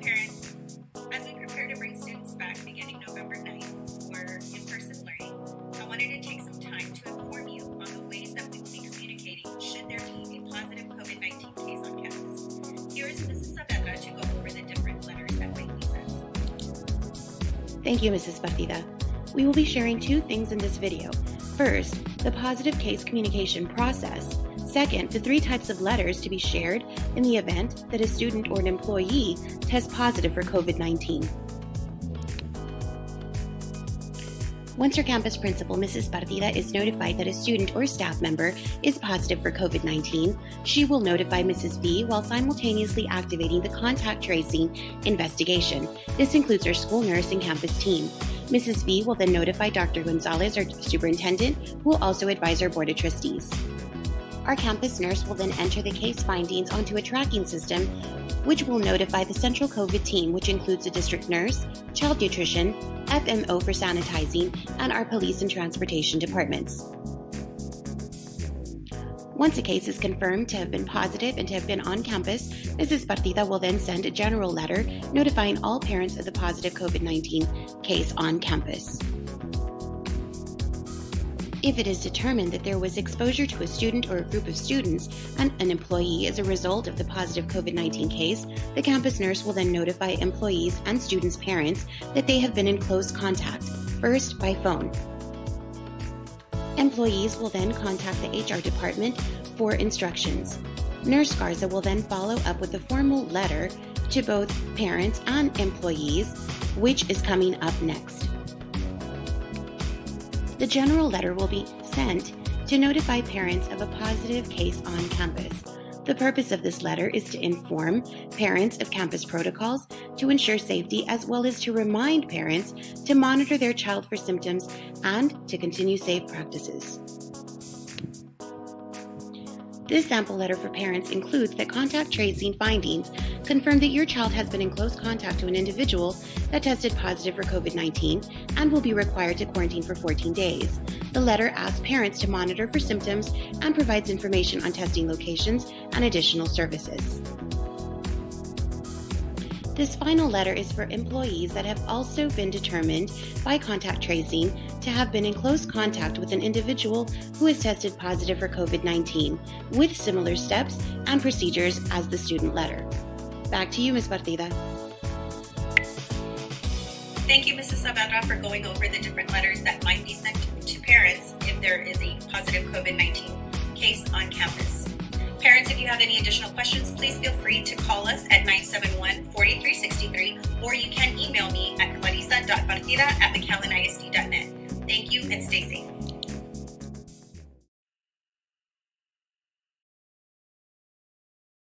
parents. As we prepare to bring students back beginning November 9th for in-person learning, I wanted to take some time to inform you on the ways that we will be communicating should there be a positive COVID-19 case on campus. Here is Mrs. Saavedra to go over the different letters that might be sent. Thank you, Mrs. Partida. We will be sharing two things in this video. First, the positive case communication process. Second, the three types of letters to be shared in the event that a student or an employee tests positive for COVID-19. Once your campus principal, Mrs. Partida, is notified that a student or staff member is positive for COVID-19, she will notify Mrs. V while simultaneously activating the contact tracing investigation. This includes our school nurse and campus team. Mrs. V will then notify Dr. Gonzalez, our superintendent, who will also advise our board of trustees. Our campus nurse will then enter the case findings onto a tracking system, which will notify the central COVID team, which includes the district nurse, child nutrition, FMO for sanitizing, and our police and transportation departments. Once a case is confirmed to have been positive and to have been on campus, Mrs. Partida will then send a general letter notifying all parents of the positive COVID-19 case on campus. If it is determined that there was exposure to a student or a group of students and an employee as a result of the positive COVID-19 case, the campus nurse will then notify employees and students' parents that they have been in close contact, first by phone. Employees will then contact the HR department for instructions. Nurse Garza will then follow up with a formal letter to both parents and employees, which is coming up next. The general letter will be sent to notify parents of a positive case on campus. The purpose of this letter is to inform parents of campus protocols to ensure safety, as well as to remind parents to monitor their child for symptoms and to continue safe practices. This sample letter for parents includes that contact tracing findings confirm that your child has been in close contact to an individual that tested positive for COVID-19 and will be required to quarantine for 14 days. The letter asks parents to monitor for symptoms and provides information on testing locations and additional services. This final letter is for employees that have also been determined by contact tracing to have been in close contact with an individual who has tested positive for COVID-19, with similar steps and procedures as the student letter. Back to you, Ms. Partida. Thank you, Mrs. Saavedra, for going over the different letters that might be sent to parents if there is a positive COVID-19 case on campus. Parents, if you have any additional questions, please feel free to call us at 971-4363, or you can email me at clarisa.partida@mcallenisd.net. Thank you and stay safe.